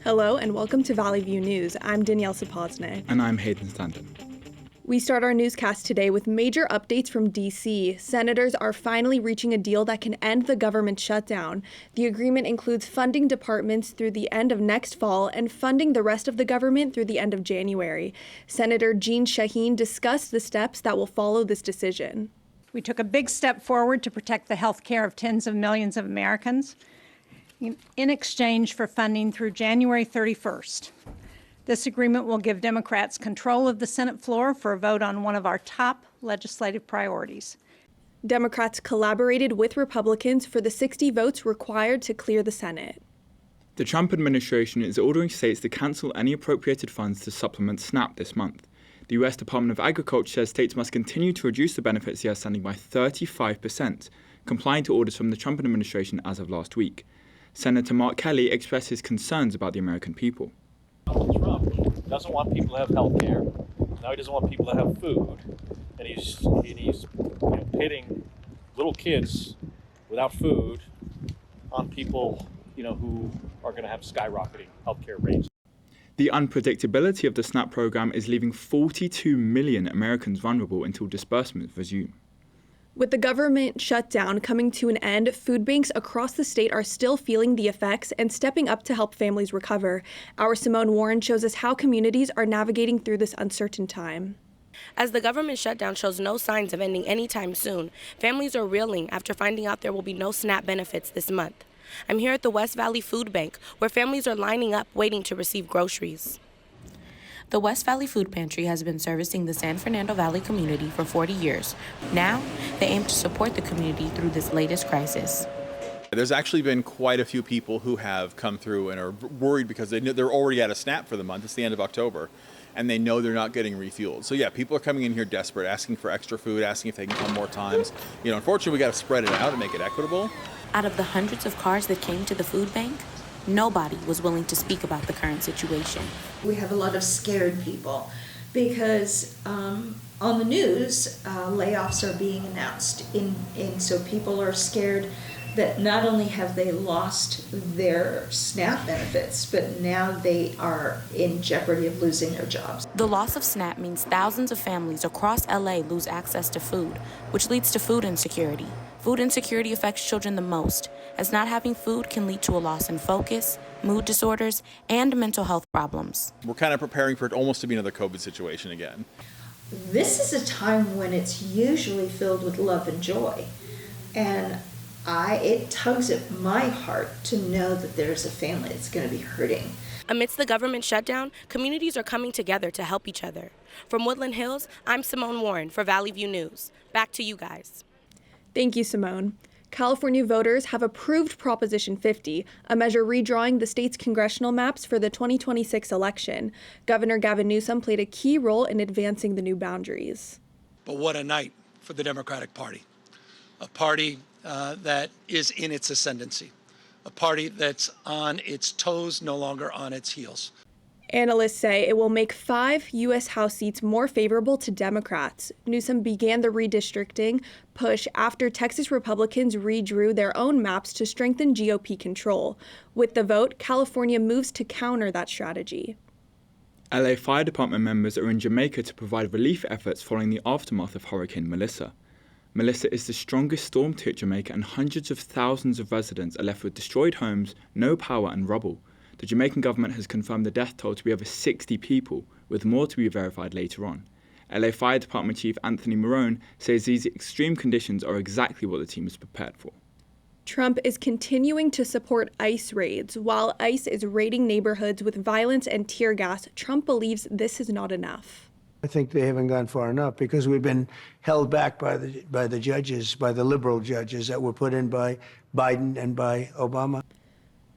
Hello and welcome to Valley View News. I'm Danielle Sapozne. And I'm Hayden Stanton. We start our newscast today with major updates from D.C. Senators are finally reaching a deal that can end the government shutdown. The agreement includes funding departments through the end of next fall and funding the rest of the government through the end of January. Senator Jeanne Shaheen discussed the steps that will follow this decision. We took a big step forward to protect the health care of tens of millions of Americans in exchange for funding through January 31st. This agreement will give Democrats control of the Senate floor for a vote on one of our top legislative priorities. Democrats collaborated with Republicans for the 60 votes required to clear the Senate. The Trump administration is ordering states to cancel any appropriated funds to supplement SNAP this month. The U.S. Department of Agriculture says states must continue to reduce the benefits they are sending by 35%, complying to orders from the Trump administration as of last week. Senator Mark Kelly expressed his concerns about the American people. Trump doesn't want people to have health care. Now he doesn't want people to have food. And he's pitting little kids without food on people, who are going to have skyrocketing health care rates. The unpredictability of the SNAP program is leaving 42 million Americans vulnerable until disbursements resume. With the government shutdown coming to an end, food banks across the state are still feeling the effects and stepping up to help families recover. Our Simone Warren shows us how communities are navigating through this uncertain time. As the government shutdown shows no signs of ending anytime soon, families are reeling after finding out there will be no SNAP benefits this month. I'm here at the West Valley Food Bank, where families are lining up waiting to receive groceries. The West Valley Food Pantry has been servicing the San Fernando Valley community for 40 years. Now, they aim to support the community through this latest crisis. There's actually been quite a few people who have come through and are worried because they're already at a SNAP for the month. It's the end of October, and they know they're not getting refueled. So yeah, people are coming in here desperate, asking for extra food, asking if they can come more times. Unfortunately, we got to spread it out and make it equitable. Out of the hundreds of cars that came to the food bank, nobody was willing to speak about the current situation. We have a lot of scared people because on the news, layoffs are being announced. So people are scared that not only have they lost their SNAP benefits, but now they are in jeopardy of losing their jobs. The loss of SNAP means thousands of families across LA lose access to food, which leads to food insecurity. Food insecurity affects children the most, as not having food can lead to a loss in focus, mood disorders, and mental health problems. We're kind of preparing for it almost to be another COVID situation again. This is a time when it's usually filled with love and joy. And it tugs at my heart to know that there's a family that's going to be hurting. Amidst the government shutdown, communities are coming together to help each other. From Woodland Hills, I'm Simone Warren for Valley View News. Back to you guys. Thank you, Simone. California voters have approved Proposition 50, a measure redrawing the state's congressional maps for the 2026 election. Governor Gavin Newsom played a key role in advancing the new boundaries. But what a night for the Democratic Party, a party that is in its ascendancy, a party that's on its toes, no longer on its heels. Analysts say it will make 5 U.S. House seats more favorable to Democrats. Newsom began the redistricting push after Texas Republicans redrew their own maps to strengthen GOP control. With the vote, California moves to counter that strategy. LA Fire Department members are in Jamaica to provide relief efforts following the aftermath of Hurricane Melissa. Melissa is the strongest storm to hit Jamaica, and hundreds of thousands of residents are left with destroyed homes, no power, and rubble. The Jamaican government has confirmed the death toll to be over 60 people, with more to be verified later on. LA Fire Department Chief Anthony Marone says these extreme conditions are exactly what the team is prepared for. Trump is continuing to support ICE raids. While ICE is raiding neighborhoods with violence and tear gas, Trump believes this is not enough. I think they haven't gone far enough because we've been held back by the judges, by the liberal judges that were put in by Biden and by Obama.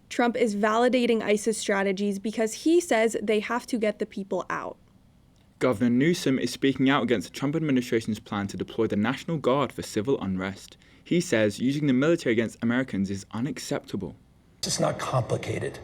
Trump is validating ICE's strategies because he says they have to get the people out. Governor Newsom is speaking out against the Trump administration's plan to deploy the National Guard for civil unrest. He says using the military against Americans is unacceptable. It's not complicated.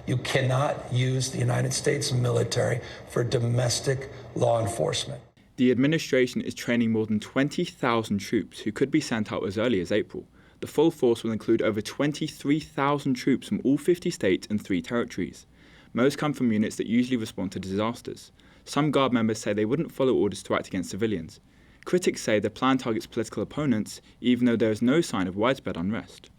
You cannot use the United States military for domestic law enforcement. The administration is training more than 20,000 troops who could be sent out as early as April. The full force will include over 23,000 troops from all 50 states and 3 territories. Most come from units that usually respond to disasters. Some Guard members say they wouldn't follow orders to act against civilians. Critics say the plan targets political opponents, even though there is no sign of widespread unrest.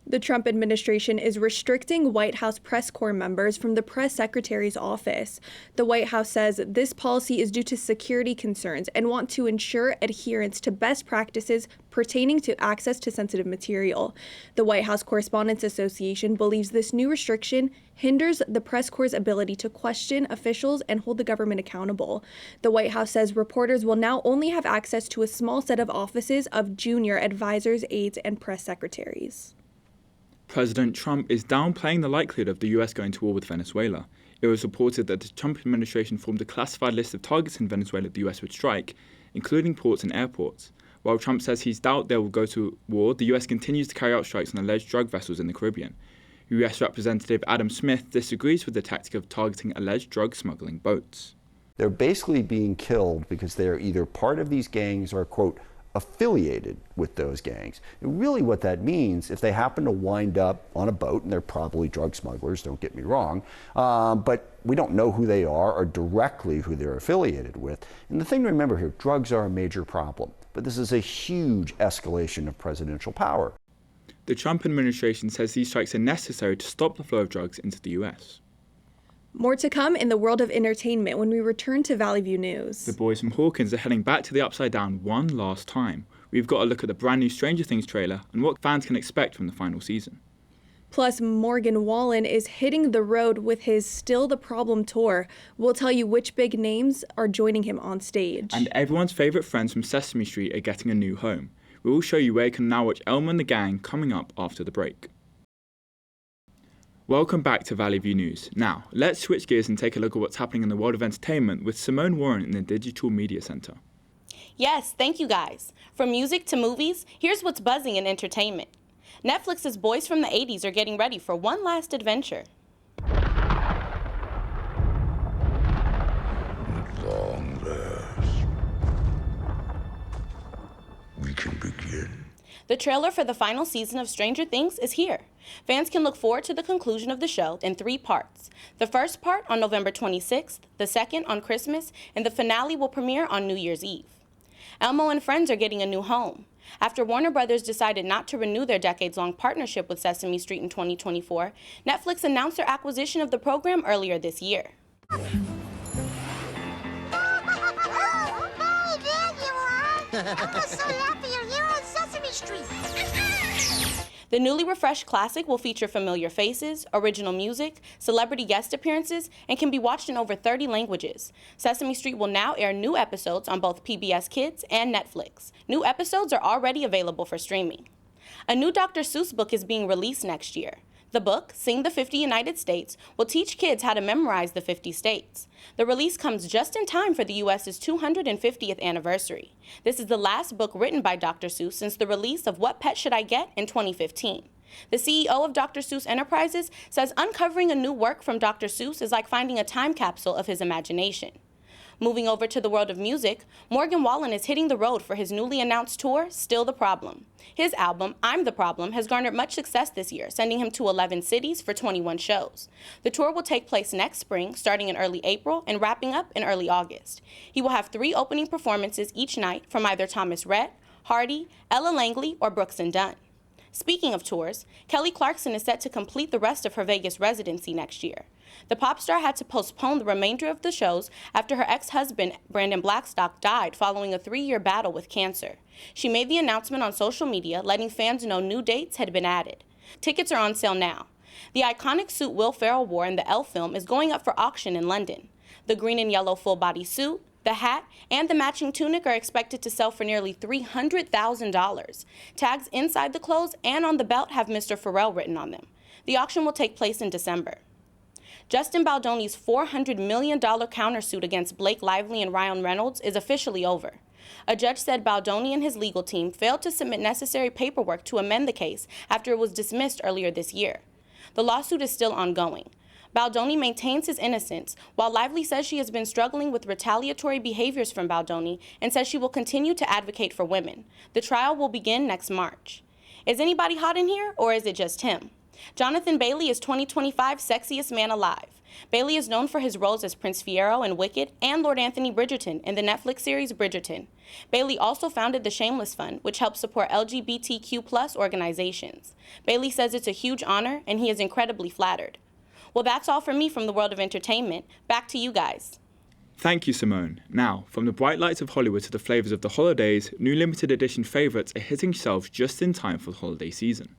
The Trump administration is restricting White House press corps members from the press secretary's office. The White House says this policy is due to security concerns and want to ensure adherence to best practices pertaining to access to sensitive material. The White House Correspondents Association believes this new restriction hinders the press corps' ability to question officials and hold the government accountable. The White House says reporters will now only have access to a small set of offices of junior advisors, aides, and press secretaries. President Trump is downplaying the likelihood of the US going to war with Venezuela. It was reported that the Trump administration formed a classified list of targets in Venezuela the US would strike, including ports and airports. While Trump says he's doubt they will go to war, the US continues to carry out strikes on alleged drug vessels in the Caribbean. US Representative Adam Smith disagrees with the tactic of targeting alleged drug smuggling boats. They're basically being killed because they're either part of these gangs or, quote, affiliated with those gangs. And really what that means, if they happen to wind up on a boat, and they're probably drug smugglers, don't get me wrong, but we don't know who they are or directly who they're affiliated with. And the thing to remember here, drugs are a major problem, but this is a huge escalation of presidential power. The Trump administration says these strikes are necessary to stop the flow of drugs into the US. More to come in the world of entertainment when we return to Valley View News. The boys from Hawkins are heading back to the Upside Down one last time. We've got a look at the brand new Stranger Things trailer and what fans can expect from the final season. Plus, Morgan Wallen is hitting the road with his Still the Problem tour. We'll tell you which big names are joining him on stage. And everyone's favourite friends from Sesame Street are getting a new home. We will show you where you can now watch Elmo and the gang coming up after the break. Welcome back to Valley View News. Now, let's switch gears and take a look at what's happening in the world of entertainment with Simone Warren in the Digital Media Center. Yes, thank you guys. From music to movies, here's what's buzzing in entertainment. Netflix's boys from the 80s are getting ready for one last adventure. At long last, we can begin. The trailer for the final season of Stranger Things is here. Fans can look forward to the conclusion of the show in 3 parts. The first part on November 26th, the second on Christmas, and the finale will premiere on New Year's Eve. Elmo and friends are getting a new home. After Warner Brothers decided not to renew their decades-long partnership with Sesame Street in 2024, Netflix announced their acquisition of the program earlier this year. Oh, there you are! I was so happy you're here on Sesame Street! The newly refreshed classic will feature familiar faces, original music, celebrity guest appearances, and can be watched in over 30 languages. Sesame Street will now air new episodes on both PBS Kids and Netflix. New episodes are already available for streaming. A new Dr. Seuss book is being released next year. The book, Sing the 50 United States, will teach kids how to memorize the 50 states. The release comes just in time for the U.S.'s 250th anniversary. This is the last book written by Dr. Seuss since the release of What Pet Should I Get in 2015. The CEO of Dr. Seuss Enterprises says uncovering a new work from Dr. Seuss is like finding a time capsule of his imagination. Moving over to the world of music, Morgan Wallen is hitting the road for his newly announced tour, Still the Problem. His album, I'm the Problem, has garnered much success this year, sending him to 11 cities for 21 shows. The tour will take place next spring, starting in early April and wrapping up in early August. He will have 3 opening performances each night from either Thomas Rhett, Hardy, Ella Langley, or Brooks and Dunn. Speaking of tours, Kelly Clarkson is set to complete the rest of her Vegas residency next year. The pop star had to postpone the remainder of the shows after her ex-husband, Brandon Blackstock, died following a 3-year battle with cancer. She made the announcement on social media, letting fans know new dates had been added. Tickets are on sale now. The iconic suit Will Ferrell wore in the Elle film is going up for auction in London. The green and yellow full-body suit, the hat, and the matching tunic are expected to sell for nearly $300,000. Tags inside the clothes and on the belt have Mr. Pharrell written on them. The auction will take place in December. Justin Baldoni's $400 million countersuit against Blake Lively and Ryan Reynolds is officially over. A judge said Baldoni and his legal team failed to submit necessary paperwork to amend the case after it was dismissed earlier this year. The lawsuit is still ongoing. Baldoni maintains his innocence, while Lively says she has been struggling with retaliatory behaviors from Baldoni and says she will continue to advocate for women. The trial will begin next March. Is anybody hot in here, or is it just him? Jonathan Bailey is 2025's Sexiest Man Alive. Bailey is known for his roles as Prince Fiero in Wicked and Lord Anthony Bridgerton in the Netflix series Bridgerton. Bailey also founded the Shameless Fund, which helps support LGBTQ+ organizations. Bailey says it's a huge honor, and he is incredibly flattered. Well, that's all from me from the world of entertainment. Back to you guys. Thank you, Simone. Now, from the bright lights of Hollywood to the flavors of the holidays, new limited edition favorites are hitting shelves just in time for the holiday season.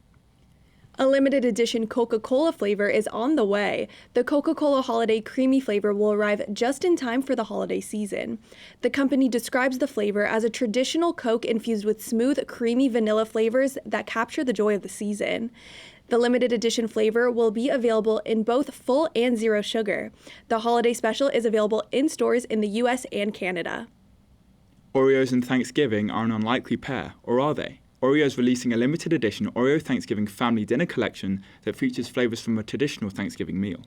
A limited edition Coca-Cola flavor is on the way. The Coca-Cola Holiday Creamy flavor will arrive just in time for the holiday season. The company describes the flavor as a traditional Coke infused with smooth, creamy vanilla flavors that capture the joy of the season. The limited edition flavor will be available in both full and zero sugar. The holiday special is available in stores in the US and Canada. Oreos and Thanksgiving are an unlikely pair, or are they? Oreo is releasing a limited edition Oreo Thanksgiving Family Dinner Collection that features flavors from a traditional Thanksgiving meal.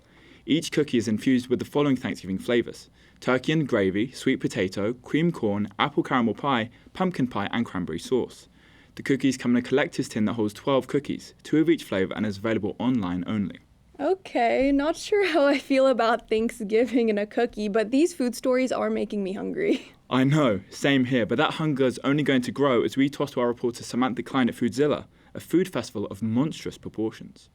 Each cookie is infused with the following Thanksgiving flavors: turkey and gravy, sweet potato, cream corn, apple caramel pie, pumpkin pie, and cranberry sauce. The cookies come in a collector's tin that holds 12 cookies, 2 of each flavor, and is available online only. Okay, not sure how I feel about Thanksgiving and a cookie, but these food stories are making me hungry. I know, same here, but that hunger is only going to grow as we toss to our reporter Samantha Klein at Foodzilla, a food festival of monstrous proportions.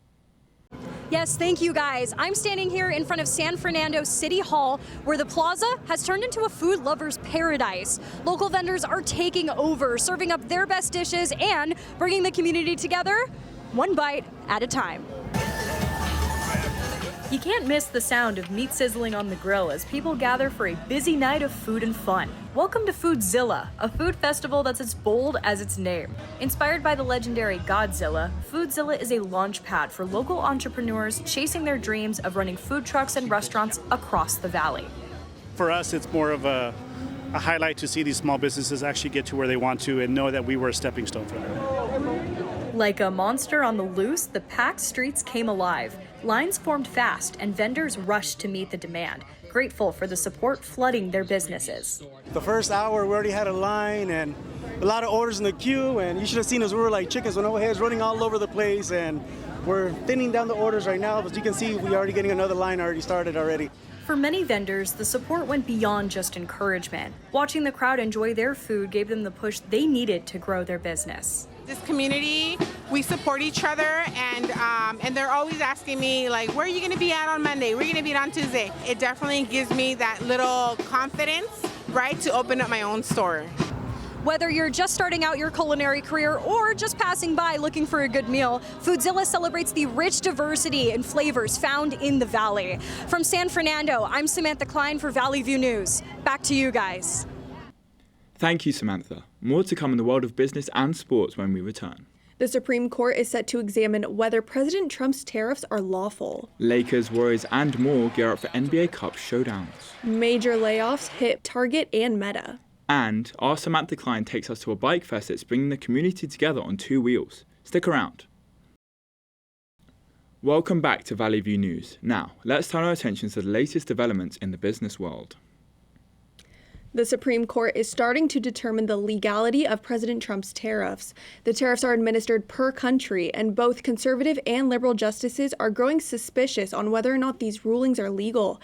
Yes, thank you guys. I'm standing here in front of San Fernando City Hall, where the plaza has turned into a food lover's paradise. Local vendors are taking over, serving up their best dishes and bringing the community together, one bite at a time. You can't miss the sound of meat sizzling on the grill as people gather for a busy night of food and fun. Welcome to Foodzilla, a food festival that's as bold as its name. Inspired by the legendary Godzilla, Foodzilla is a launch pad for local entrepreneurs chasing their dreams of running food trucks and restaurants across the valley. For us, it's more of a highlight to see these small businesses actually get to where they want to and know that we were a stepping stone for them. Like a monster on the loose, the packed streets came alive. Lines formed fast, and vendors rushed to meet the demand, grateful for the support flooding their businesses. The first hour, we already had a line and a lot of orders in the queue, and you should have seen us. We were like chickens with no heads running all over the place, and we're thinning down the orders right now. But you can see we're already getting another line already started already. For many vendors, the support went beyond just encouragement. Watching the crowd enjoy their food gave them the push they needed to grow their business. This community, we support each other, and they're always asking me, like, where are you going to be at on Monday? Where are you going to be at on Tuesday? It definitely gives me that little confidence, right, to open up my own store. Whether you're just starting out your culinary career or just passing by looking for a good meal, Foodzilla celebrates the rich diversity and flavors found in the Valley. From San Fernando, I'm Samantha Klein for Valley View News. Back to you guys. Thank you, Samantha. More to come in the world of business and sports when we return. The Supreme Court is set to examine whether President Trump's tariffs are lawful. Lakers, Warriors, and more gear up for NBA Cup showdowns. Major layoffs hit Target and Meta. And our Samantha Klein takes us to a bike fest that's bringing the community together on 2 wheels. Stick around. Welcome back to Valley View News. Now, let's turn our attention to the latest developments in the business world. The Supreme Court is starting to determine the legality of President Trump's tariffs. The tariffs are administered per country, and both conservative and liberal justices are growing suspicious on whether or not these rulings are legal.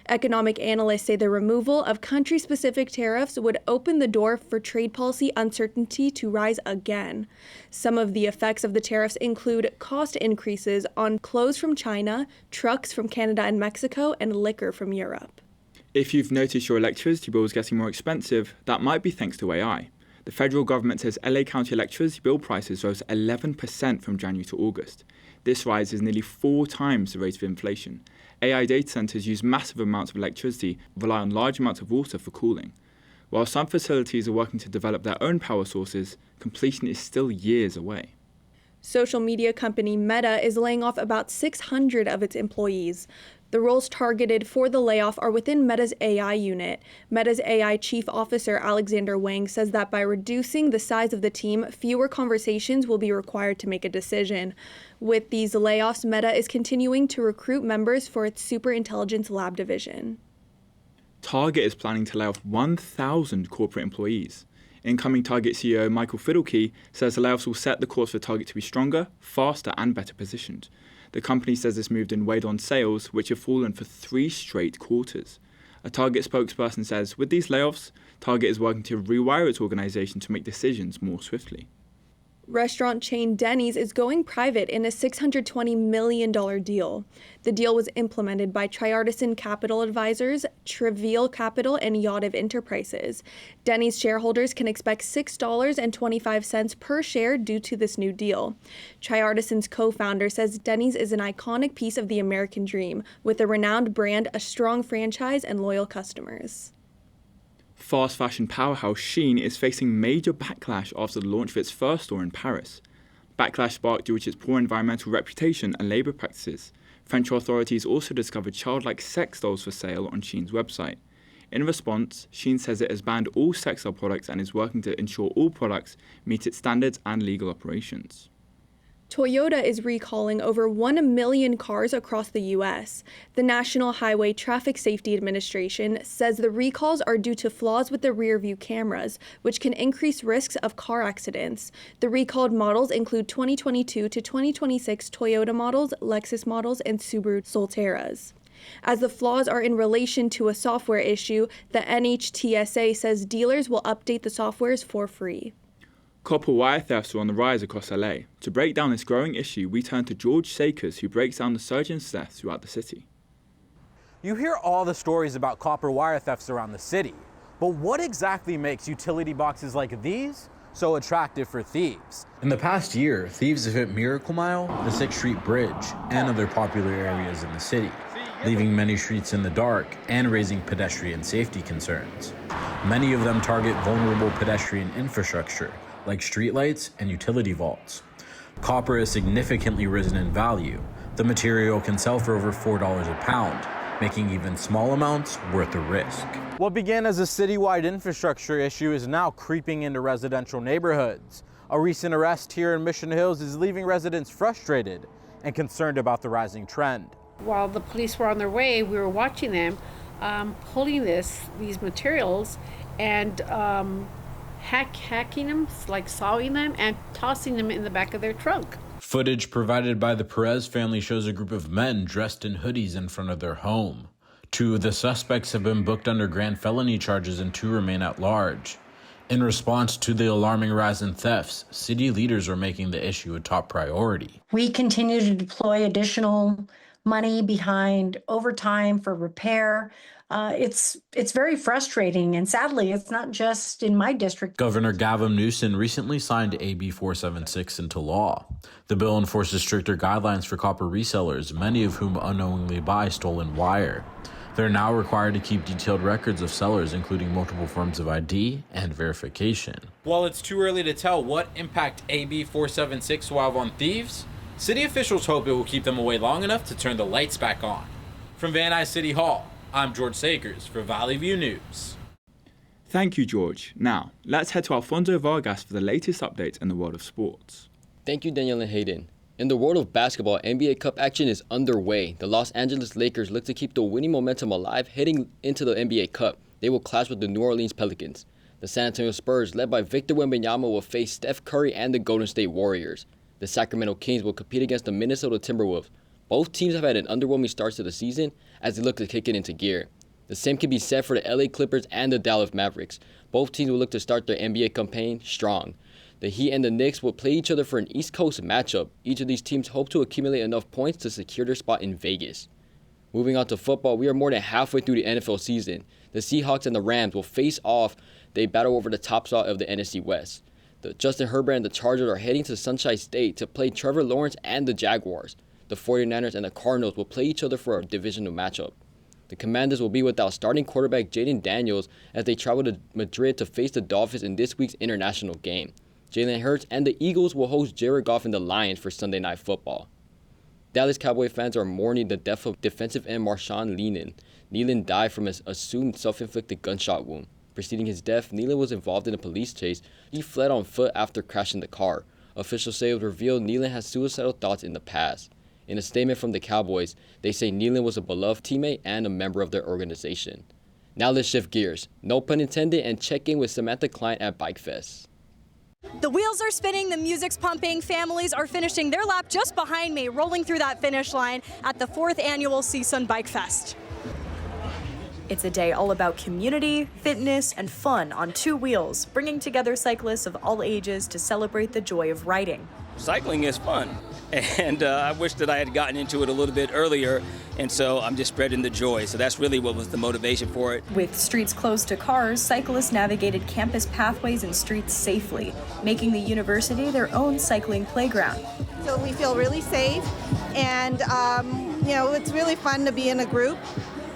Economic analysts say the removal of country-specific tariffs would open the door for trade policy uncertainty to rise again. Some of the effects of the tariffs include cost increases on clothes from China, trucks from Canada and Mexico, and liquor from Europe. If you've noticed your electricity bill is getting more expensive, that might be thanks to AI. The federal government says LA County electricity bill prices rose 11% from January to August. This rise is nearly 4 times the rate of inflation. AI data centers use massive amounts of electricity, rely on large amounts of water for cooling. While some facilities are working to develop their own power sources, completion is still years away. Social media company Meta is laying off about 600 of its employees. The roles targeted for the layoff are within Meta's AI unit. Meta's AI chief officer Alexander Wang says that by reducing the size of the team, fewer conversations will be required to make a decision. With these layoffs, Meta is continuing to recruit members for its superintelligence lab division. Target is planning to lay off 1,000 corporate employees. Incoming Target CEO Michael Fidelke says the layoffs will set the course for Target to be stronger, faster and better positioned. The company says this move didn't weigh on sales, which have fallen for 3 straight quarters. A Target spokesperson says, with these layoffs, Target is working to rewire its organization to make decisions more swiftly. Restaurant chain Denny's is going private in a $620 million deal. The deal was implemented by Triartisan Capital Advisors, Trivial Capital, and Yadav Enterprises. Denny's shareholders can expect $6.25 per share due to this new deal. Triartisan's co-founder says Denny's is an iconic piece of the American dream, with a renowned brand, a strong franchise, and loyal customers. Fast fashion powerhouse Shein is facing major backlash after the launch of its first store in Paris. Backlash sparked due to its poor environmental reputation and labour practices. French authorities also discovered childlike sex dolls for sale on Shein's website. In response, Shein says it has banned all sex doll products and is working to ensure all products meet its standards and legal operations. Toyota is recalling over 1 million cars across the U.S. The National Highway Traffic Safety Administration says the recalls are due to flaws with the rear-view cameras, which can increase risks of car accidents. The recalled models include 2022 to 2026 Toyota models, Lexus models, and Subaru Solterras. As the flaws are in relation to a software issue, the NHTSA says dealers will update the softwares for free. Copper wire thefts are on the rise across LA. To break down this growing issue, we turn to George Sakers, who breaks down the surge in thefts throughout the city. You hear all the stories about copper wire thefts around the city, but what exactly makes utility boxes like these so attractive for thieves? In the past year, thieves have hit Miracle Mile, the 6th Street Bridge, and other popular areas in the city, leaving many streets in the dark and raising pedestrian safety concerns. Many of them target vulnerable pedestrian infrastructure, like streetlights and utility vaults. Copper has significantly risen in value. The material can sell for over $4 a pound, making even small amounts worth the risk. What began as a citywide infrastructure issue is now creeping into residential neighborhoods. A recent arrest here in Mission Hills is leaving residents frustrated and concerned about the rising trend. While the police were on their way, we were watching them pulling these materials and hacking them, like sawing them and tossing them in the back of their trunk. Footage provided by the Perez family shows a group of men dressed in hoodies in front of their home. 2 of the suspects have been booked under grand felony charges and 2 remain at large. In response to the alarming rise in thefts, city leaders are making the issue a top priority. We continue to deploy additional money behind overtime for repair. It's very frustrating, and sadly, it's not just in my district. Governor Gavin Newsom recently signed AB 476 into law. The bill enforces stricter guidelines for copper resellers, many of whom unknowingly buy stolen wire. They're now required to keep detailed records of sellers, including multiple forms of ID and verification. While it's too early to tell what impact AB 476 will have on thieves, city officials hope it will keep them away long enough to turn the lights back on. From Van Nuys City Hall, I'm George Sakers for Valley View News. Thank you, George. Now, let's head to Alfonso Vargas for the latest updates in the world of sports. Thank you, Daniel and Hayden. In the world of basketball, NBA Cup action is underway. The Los Angeles Lakers look to keep the winning momentum alive heading into the NBA Cup. They will clash with the New Orleans Pelicans. The San Antonio Spurs, led by Victor Wembanyama, will face Steph Curry and the Golden State Warriors. The Sacramento Kings will compete against the Minnesota Timberwolves. Both teams have had an underwhelming start to the season as they look to kick it into gear. The same can be said for the LA Clippers and the Dallas Mavericks. Both teams will look to start their NBA campaign strong. The Heat and the Knicks will play each other for an East Coast matchup. Each of these teams hope to accumulate enough points to secure their spot in Vegas. Moving on to football, we are more than halfway through the NFL season. The Seahawks and the Rams will face off. They battle over the top spot of the NFC West. Justin Herbert and the Chargers are heading to Sunshine State to play Trevor Lawrence and the Jaguars. The 49ers and the Cardinals will play each other for a divisional matchup. The Commanders will be without starting quarterback Jaden Daniels as they travel to Madrid to face the Dolphins in this week's international game. Jalen Hurts and the Eagles will host Jared Goff and the Lions for Sunday Night Football. Dallas Cowboy fans are mourning the death of defensive end Marshawn Lynch. Nealon died from his assumed self-inflicted gunshot wound. Preceding his death, Nealon was involved in a police chase. He fled on foot after crashing the car. Officials say it was revealed Nealon had suicidal thoughts in the past. In a statement from the Cowboys, they say Nealon was a beloved teammate and a member of their organization. Now let's shift gears, no pun intended, and check in with Samantha Klein at Bike Fest. The wheels are spinning, the music's pumping, families are finishing their lap just behind me, rolling through that finish line at the 4th annual CSUN Bike Fest. It's a day all about community, fitness, and fun on two wheels, bringing together cyclists of all ages to celebrate the joy of riding. Cycling is fun, and I wish that I had gotten into it a little bit earlier, and so I'm just spreading the joy. So that's really what was the motivation for it. With streets closed to cars, cyclists navigated campus pathways and streets safely, making the university their own cycling playground. So we feel really safe, and it's really fun to be in a group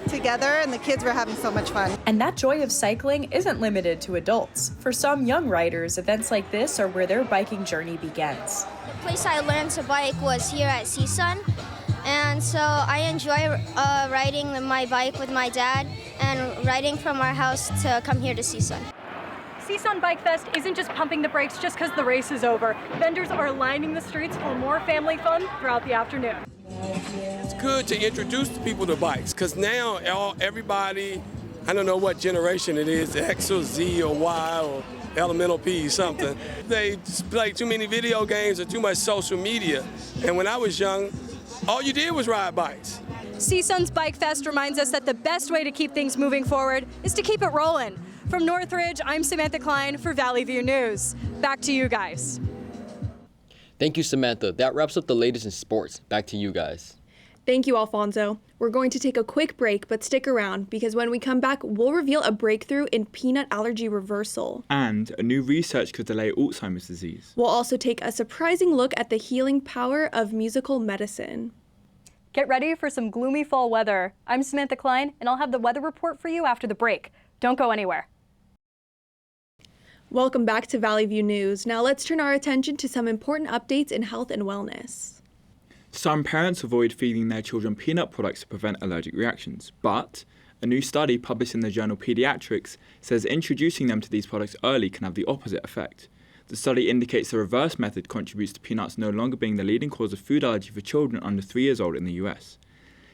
together, and the kids were having so much fun. And that joy of cycling isn't limited to adults. For some young riders, events like this are where their biking journey begins. The place I learned to bike was here at CSUN, and so I enjoy riding my bike with my dad and riding from our house to come here to CSUN. CSUN Bike Fest isn't just pumping the brakes just because the race is over. Vendors are lining the streets for more family fun throughout the afternoon. It's good to introduce people to bikes, because now everybody, I don't know what generation it is, X or Z or Y or elemental P something, they play too many video games or too much social media. And when I was young, all you did was ride bikes. CSUN's Bike Fest reminds us that the best way to keep things moving forward is to keep it rolling. From Northridge, I'm Samantha Klein for Valley View News. Back to you guys. Thank you, Samantha. That wraps up the latest in sports. Back to you guys. Thank you, Alfonso. We're going to take a quick break, but stick around because when we come back, we'll reveal a breakthrough in peanut allergy reversal. And a new research could delay Alzheimer's disease. We'll also take a surprising look at the healing power of musical medicine. Get ready for some gloomy fall weather. I'm Samantha Klein, and I'll have the weather report for you after the break. Don't go anywhere. Welcome back to Valley View News. Now let's turn our attention to some important updates in health and wellness. Some parents avoid feeding their children peanut products to prevent allergic reactions, but a new study published in the journal Pediatrics says introducing them to these products early can have the opposite effect. The study indicates the reverse method contributes to peanuts no longer being the leading cause of food allergy for children under 3 years old in the US.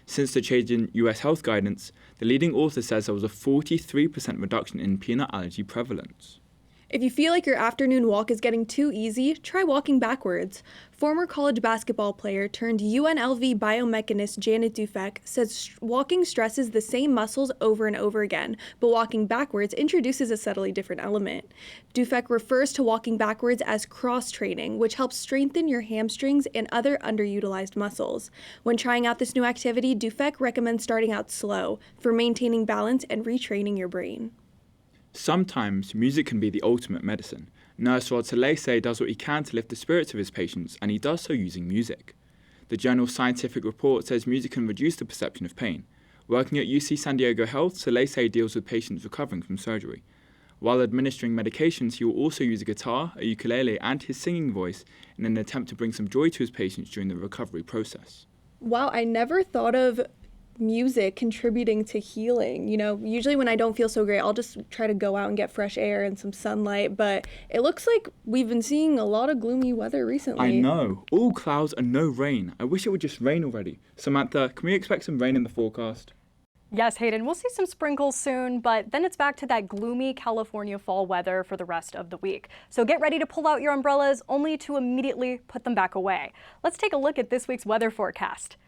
Since the change in US health guidance, the leading author says there was a 43% reduction in peanut allergy prevalence. If you feel like your afternoon walk is getting too easy, try walking backwards. Former college basketball player turned UNLV biomechanist Janet Dufek says walking stresses the same muscles over and over again, but walking backwards introduces a subtly different element. Dufek refers to walking backwards as cross-training, which helps strengthen your hamstrings and other underutilized muscles. When trying out this new activity, Dufek recommends starting out slow for maintaining balance and retraining your brain. Sometimes music can be the ultimate medicine. Nurse Rod Salese does what he can to lift the spirits of his patients, and he does so using music. The journal Scientific Report says music can reduce the perception of pain. Working at UC San Diego Health, Salese deals with patients recovering from surgery. While administering medications, he will also use a guitar, a ukulele, and his singing voice in an attempt to bring some joy to his patients during the recovery process. Wow, I never thought of music contributing to healing. Usually when I don't feel so great, I'll just try to go out and get fresh air and some sunlight, but it looks like we've been seeing a lot of gloomy weather recently. I know. All clouds and no rain. I wish it would just rain already. Samantha, can we expect some rain in the forecast? Yes, Hayden, we'll see some sprinkles soon, but then it's back to that gloomy California fall weather for the rest of the week. So get ready to pull out your umbrellas, only to immediately put them back away. Let's take a look at this week's weather forecast.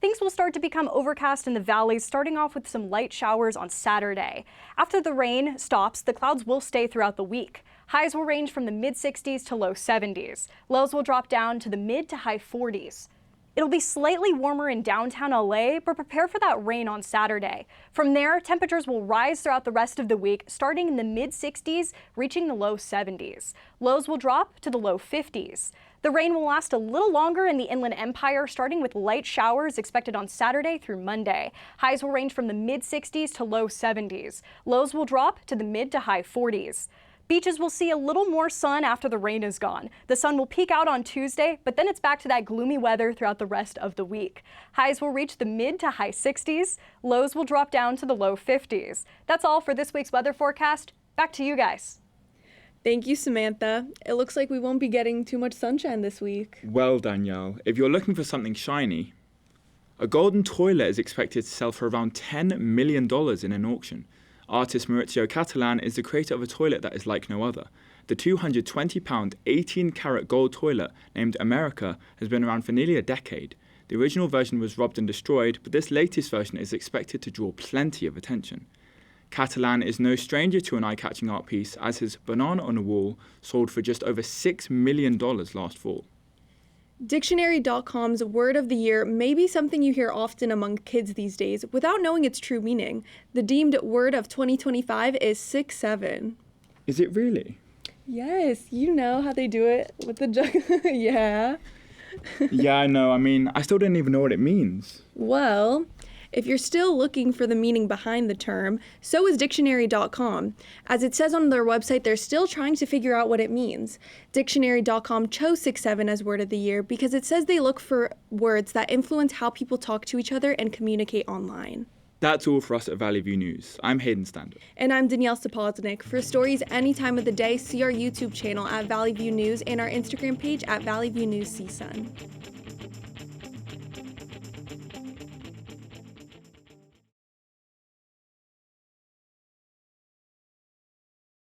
Things will start to become overcast in the valleys, starting off with some light showers on Saturday. After the rain stops, the clouds will stay throughout the week. Highs will range from the mid-60s to low 70s. Lows will drop down to the mid to high 40s. It'll be slightly warmer in downtown LA, but prepare for that rain on Saturday. From there, temperatures will rise throughout the rest of the week, starting in the mid-60s, reaching the low 70s. Lows will drop to the low 50s. The rain will last a little longer in the Inland Empire, starting with light showers expected on Saturday through Monday. Highs will range from the mid-60s to low 70s. Lows will drop to the mid to high 40s. Beaches will see a little more sun after the rain is gone. The sun will peak out on Tuesday, but then it's back to that gloomy weather throughout the rest of the week. Highs will reach the mid to high 60s. Lows will drop down to the low 50s. That's all for this week's weather forecast. Back to you guys. Thank you, Samantha. It looks like we won't be getting too much sunshine this week. Well, Danielle, if you're looking for something shiny, a golden toilet is expected to sell for around $10 million in an auction. Artist Maurizio Catalan is the creator of a toilet that is like no other. The 220-pound, 18-carat gold toilet named America has been around for nearly a decade. The original version was robbed and destroyed, but this latest version is expected to draw plenty of attention. Catalan is no stranger to an eye-catching art piece, as his Banana on a Wall sold for just over $6 million last fall. Dictionary.com's word of the year may be something you hear often among kids these days without knowing its true meaning. The deemed word of 2025 is 6'7". Is it really? Yes, you know how they do it with the jug. Yeah. Yeah, I know. I mean, I still didn't even know what it means. Well, if you're still looking for the meaning behind the term, so is Dictionary.com. As it says on their website, they're still trying to figure out what it means. Dictionary.com chose 6'7" as word of the year because it says they look for words that influence how people talk to each other and communicate online. That's all for us at Valley View News. I'm Hayden Standard. And I'm Danielle Stopoznik. For stories any time of the day, see our YouTube channel at Valley View News and our Instagram page at Valley View News CSUN.